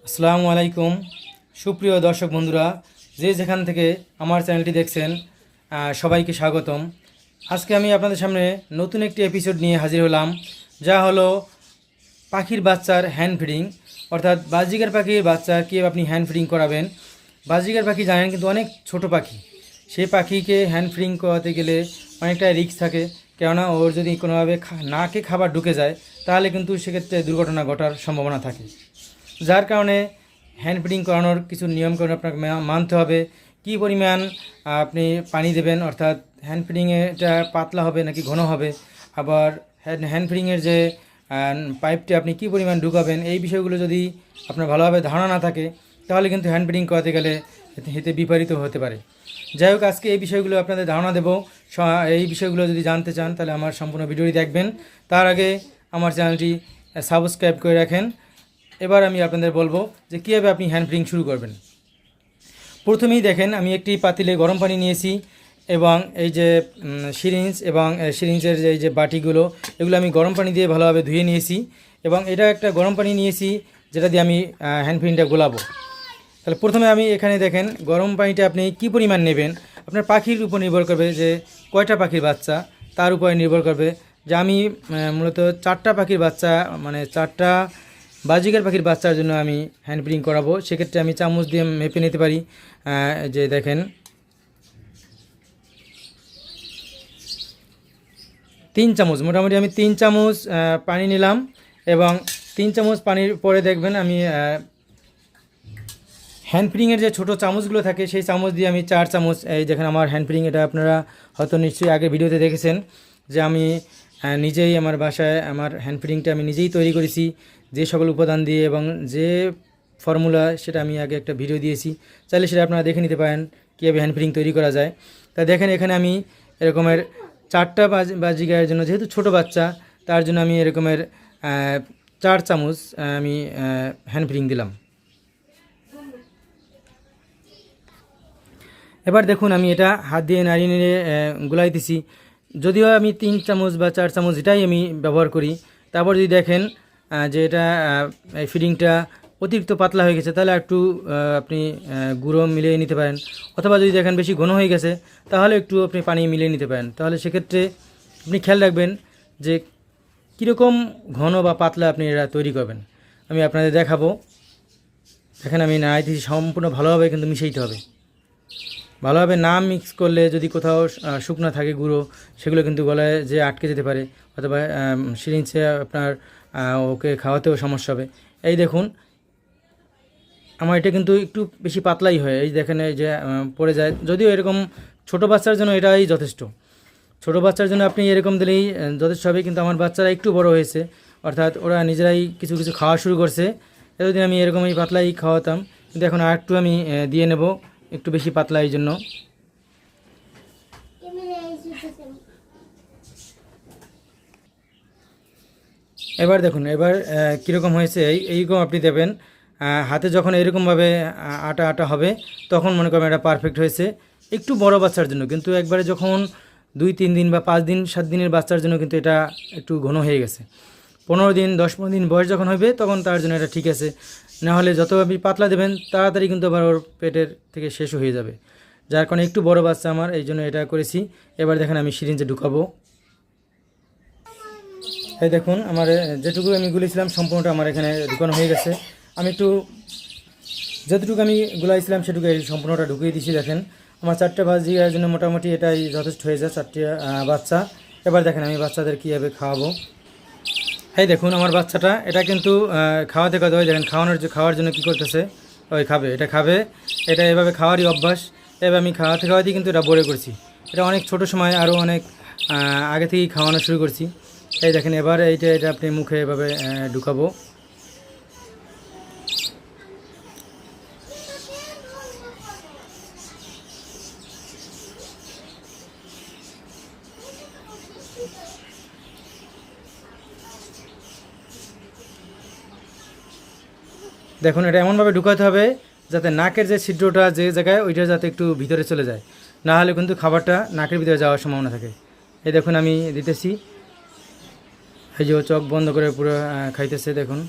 আসসালামু আলাইকুম সুপ্রিয় দর্শক বন্ধুরা, যে যেখান থেকে আমার চ্যানেলটি দেখছেন সবাইকে স্বাগতম। আজকে আমি আপনাদের সামনে নতুন একটি এপিসোড নিয়ে হাজির হলাম, যা হলো পাখির বাচ্চার হ্যান্ড ফিডিং, অর্থাৎ বাজিগার পাখির বাচ্চা কীভাবে আপনি হ্যান্ড ফিডিং করাবেন। বাজিগার পাখি জানেন কিন্তু অনেক ছোট পাখি, সেই পাখিকে হ্যান্ড ফিডিং করাতে গেলে অনেকটা রিস্ক থাকে, কেননা ওর যদি কোনোভাবে নাকে খাবার ঢুকে যায় তাহলে কিন্তু সেক্ষেত্রে দুর্ঘটনা ঘটার সম্ভাবনা থাকে। যার কারণে হ্যান্ড ফিডিং করানোর কিছু নিয়মকানুন আপনাকে মানতে হবে। কী পরিমাণ আপনি পানি দেবেন, অর্থাৎ হ্যান্ড ফিডিংয়ে এটা পাতলা হবে নাকি ঘন হবে, আবার হ্যান্ড ফিডিংয়ের যে পাইপটি আপনি কী পরিমাণ ঢুকাবেন, এই বিষয়গুলো যদি আপনার ভালোভাবে ধারণা না থাকে তাহলে কিন্তু হ্যান্ড ফিডিং করাতে গেলে এতে বিপরীত হতে পারে। যাই হোক, আজকে এই বিষয়গুলো আপনাদের ধারণা দেব। এই বিষয়গুলো যদি জানতে চান তাহলে আমার সম্পূর্ণ ভিডিওটি দেখবেন। তার আগে আমার চ্যানেলটি সাবস্ক্রাইব করে রাখেন। এবার আমি আপনাদের বলবো যে কীভাবে আপনি হ্যান্ড ফিডিং শুরু করবেন। প্রথমেই দেখেন, আমি একটি পাতিলে গরম পানি নিয়েছি এবং এই যে সিরিঞ্জ এবং সিরিঞ্জের এই যে বাটিগুলো, এগুলো আমি গরম পানি দিয়ে ভালোভাবে ধুয়ে নিয়েছি এবং এটা একটা গরম পানি নিয়েছি যেটা দিয়ে আমি হ্যান্ড ফিডিংটা গোলাবো। তাহলে প্রথমে আমি এখানে দেখেন, গরম পানিটা আপনি কী পরিমাণ নেবেন আপনার পাখির উপর নির্ভর করবে, যে কয়টা পাখির বাচ্চা তার উপরে নির্ভর করবে। যে আমি মূলত 4টা পাখির বাচ্চা, মানে 4টা বাজিগার পাখির বাচ্চার জন্য আমি হ্যান্ড ফিডিং করাবো। সেক্ষেত্রে আমি চামচ দিয়ে মেপে নিতে পারি। যে দেখেন 3 চামচ, মোটামুটি আমি 3 চামচ পানি নিলাম এবং 3 চামচ পানির পরে দেখবেন আমি হ্যান্ড ফিডিংয়ের যে ছোটো চামচগুলো থাকে সেই চামচ দিয়ে আমি 4 চামচ, এই দেখেন আমার হ্যান্ড ফিডিং, এটা আপনারা হয়তো নিশ্চয়ই আগে ভিডিওতে দেখেছেন যে আমি নিজেই আমার বাসায় আমার হ্যান্ড ফিডিংটা আমি নিজেই তৈরি করেছি, যে সকল উপাদান দিয়ে এবং যে ফর্মুলা, সেটা আমি আগে একটা ভিডিও দিয়েছি, চাইলে সেটা আপনারা দেখে নিতে পারেন কীভাবে হ্যান্ড ফিডিং তৈরি করা যায়। তা দেখেন এখানে আমি এরকমের 4টা বাজিগারের জন্য, যেহেতু ছোট বাচ্চা তার জন্য আমি এরকমের 4 চামচ আমি হ্যান্ড ফিডিং দিলাম। এবার দেখুন আমি এটা হাত দিয়ে নাড়িয়ে নেড়ে গুলাইতেছি। যদিও আমি 3 চামচ বা 4 চামচ এটাই আমি ব্যবহার করি। তারপর যদি দেখেন যে এটা এই ফিডিংটা অতিরিক্ত পাতলা হয়ে গেছে, তাহলে একটু আপনি গুঁড়ো মিলিয়ে নিতে পারেন, অথবা যদি দেখেন বেশি ঘন হয়ে গেছে তাহলে একটু আপনি পানি মিলিয়ে নিতে পারেন। তাহলে সেক্ষেত্রে আপনি খেয়াল রাখবেন যে কীরকম ঘন বা পাতলা আপনি এটা তৈরি করবেন। আমি আপনাদের দেখাবো। দেখেন আমি নাড়াইতেছি, সম্পূর্ণ ভালোভাবে কিন্তু মিশাইতে হবে। ভালোভাবে না মিক্স করলে যদি কোথাও শুকনো থাকে গুঁড়ো, সেগুলো কিন্তু গলায় যে আটকে যেতে পারে, অথবা সিরিঞ্জে আপনার ওকে খাওয়াতেও সমস্যা হবে। এই দেখুন আমার এটা কিন্তু একটু বেশি পাতলাই হয়, এই দেখেন এই যে পড়ে যায়। যদিও এরকম ছোট বাচ্চার জন্য এটাই যথেষ্ট, ছোট বাচ্চার জন্য আপনি এরকম দিলেই যথেষ্ট হবে। কিন্তু আমার বাচ্চারা একটু বড় হয়েছে, অর্থাৎ ওরা নিজেরাই কিছু কিছু খাওয়া শুরু করছে। এতদিন আমি এরকমই পাতলাই খাওয়াতাম, কিন্তু এখন আর একটু আমি দিয়ে নেব, একটু বেশি পাতলা এই জন্য। এবার দেখুন এবার কীরকম হয়েছে, এইরকম আপনি দেবেন। হাতে যখন এরকমভাবে আটা আটা হবে তখন মনে করবেন এটা পারফেক্ট হয়েছে। একটু বড় বাচ্চার জন্য, কিন্তু একবারে যখন 2-3 দিন বা 5 দিন 7 দিনের বাচ্চার জন্য কিন্তু এটা একটু ঘন হয়ে গেছে। 15 দিন 10-15 দিন বয়স যখন হবে তখন তার জন্য এটা ঠিক আছে। নাহলে যত আপনি পাতলা দেবেন তাড়াতাড়ি কিন্তু আবার ওর পেটের থেকে শেষ হয়ে যাবে। যার কারণে একটু বড় বাচ্চা আমার, এই জন্য এটা করেছি। এবার দেখেন আমি সিরিঞ্জে ঢুকাবো। এই দেখুন আমার যেটুকু আমি গুলিয়েছিলাম সম্পূর্ণটা আমার এখানে ঢুকানো হয়ে গেছে। আমি একটু যতটুকু আমি গুলাইছিলাম সেটুকু এই সম্পূর্ণটা ঢুকিয়ে দিয়েছি। দেখেন আমার 4টে বাজির জন্য মোটামুটি এটাই যথেষ্ট হয়ে যায়, 4টে বাচ্চা। এবার দেখেন আমি বাচ্চাদের কীভাবে খাওয়াবো। এই দেখুন আমার বাচ্চাটা, এটা কিন্তু খাওয়াতে খাওয়াতে ওই দেখেন খাওয়ার জন্য কী করতেছে, ওই খাবে, এটা খাবে, এটা এভাবে খাওয়ারই অভ্যাস। এবার আমি খাওয়াতে খাওয়াতেই কিন্তু এটা বড় করছি। এটা অনেক ছোট সময়, আরও অনেক আগে থেকেই খাওয়ানো শুরু করছি। এই দেখেন এবার এটা আপনি মুখে এভাবে ঢুকাবো। দেখুন এটা এমনভাবে ঢুকাতে হবে যাতে নাকের যে ছিদ্রটা যে জায়গায়, ওইটা যাতে একটু ভিতরে চলে যায়, না হলে কিন্তু খাবারটা নাকের ভিতরে যাওয়ার সম্ভাবনা থাকে। এই দেখুন আমি দিতেছি, এই যে চোখ বন্ধ করে পুরো খাইতেছে। দেখুন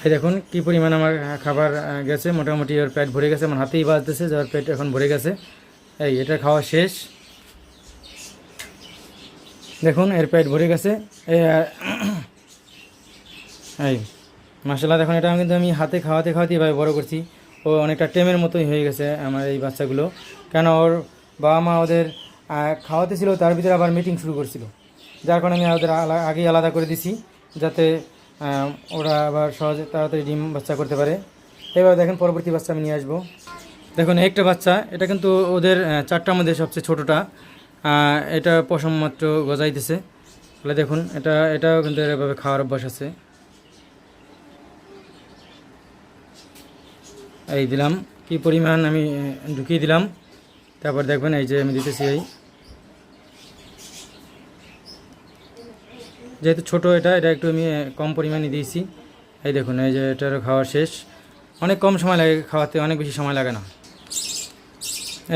এই দেখুন কী পরিমাণ আমার খাবার গেছে, মোটামুটি ওর পেট ভরে গেছে, আমার হাতেই বাজতেছে যে ওর পেট এখন ভরে গেছে। এই এটা খাওয়া শেষ, দেখুন এর পেট ভরে গেছে। এই মাসাল্লাহ, দেখুন এটা কিন্তু আমি হাতে খাওয়াতে খাওয়াতে এভাবে বড়ো করছি। ও অনেকটা টেমের মতোই হয়ে গেছে আমার এই বাচ্চাগুলো, কেন ওর বাবা মা ওদের খাওয়াতে ছিল, তার ভিতরে আবার মিটিং শুরু করছিল, যার কারণে আমি ওদের আগেই আলাদা করে দিছি, যাতে ওরা আবার সহজে তাড়াতাড়ি ডিম বাচ্চা করতে পারে। এবার দেখেন পরবর্তী বাচ্চা আমি নিয়ে আসবো। দেখুন একটা বাচ্চা, এটা কিন্তু ওদের চারটার মধ্যে সবচেয়ে ছোটোটা, এটা পশম মাত্র গজাইতেছে। তাহলে দেখুন এটাও কিন্তু এভাবে খাওয়ার অভ্যাস আছে। এই দিলাম কি পরিমাণ আমি ঢুকিয়ে দিলাম, তারপর দেখবেন এই যে আমি দিতেছি। এই যেহেতু ছোটো এটা একটু আমি কম পরিমাণে দিয়েছি। এই দেখুন এই যে এটারও খাওয়া শেষ, অনেক কম সময় লাগে খাওয়াতে, অনেক বেশি সময় লাগে না।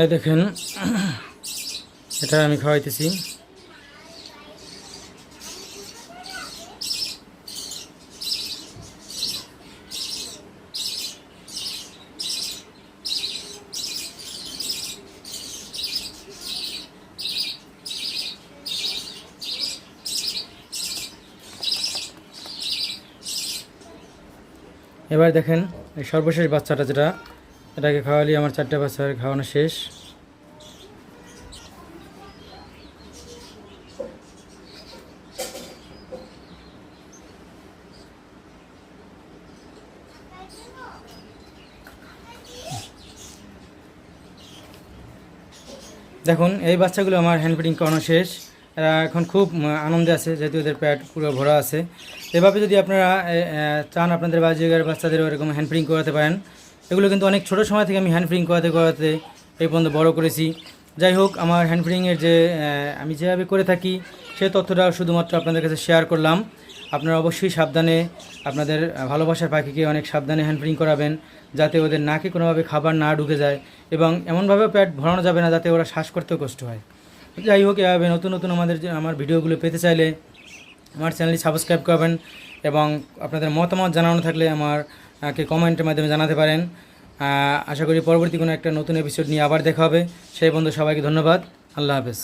এই দেখেন এটা আমি খাওয়াইতেছি। এবার দেখেন এই সর্বশেষ বাচ্চাটা যেটা, এটাকে খাওয়ালি আমার 4টে বাচ্চার খাওয়ানো শেষ। দেখুন এই বাচ্চাগুলো আমার হ্যান্ড ফিডিং করানো শেষ, এরা এখন খুব আনন্দে আছে, যেহেতু এদের পেট পুরো ভরা আছে। এভাবে যদি আপনারা চান আপনাদের বাজিকার বাচ্চাদেরও এরকম হ্যান্ড ফিডিং করাতে পারেন। এগুলো কিন্তু অনেক ছোটো সময় থেকে আমি হ্যান্ড ফিডিং করাতে এই পর্যন্ত বড়ো করেছি। যাই হোক, আমার হ্যান্ড ফিডিংয়ের যে আমি যেভাবে করে থাকি সেই তথ্যটা শুধুমাত্র আপনাদের কাছে শেয়ার করলাম। আপনারা অবশ্যই সাবধানে আপনাদের ভালোবাসার পাখিকে অনেক সাবধানে হ্যান্ড ফিডিং করাবেন, যাতে ওদের নাকে কোনোভাবে খাবার না ঢুকে যায়, এবং এমনভাবে পেট ভরানো যাবে না যাতে ওরা শ্বাস করতেও কষ্ট হয়। যাই হোক, এভাবে নতুন নতুন আমার ভিডিওগুলো পেতে চাইলে আমার চ্যানেলটি সাবস্ক্রাইব করবেন, এবং আপনাদের মতামত জানানো থাকলে আমাকে কমেন্টের মাধ্যমে জানাতে পারেন। আশা করি পরবর্তী কোনো একটা নতুন এপিসোড নিয়ে আবার দেখা হবে। সেই বন্ধু সবাইকে ধন্যবাদ। আল্লাহ হাফেজ।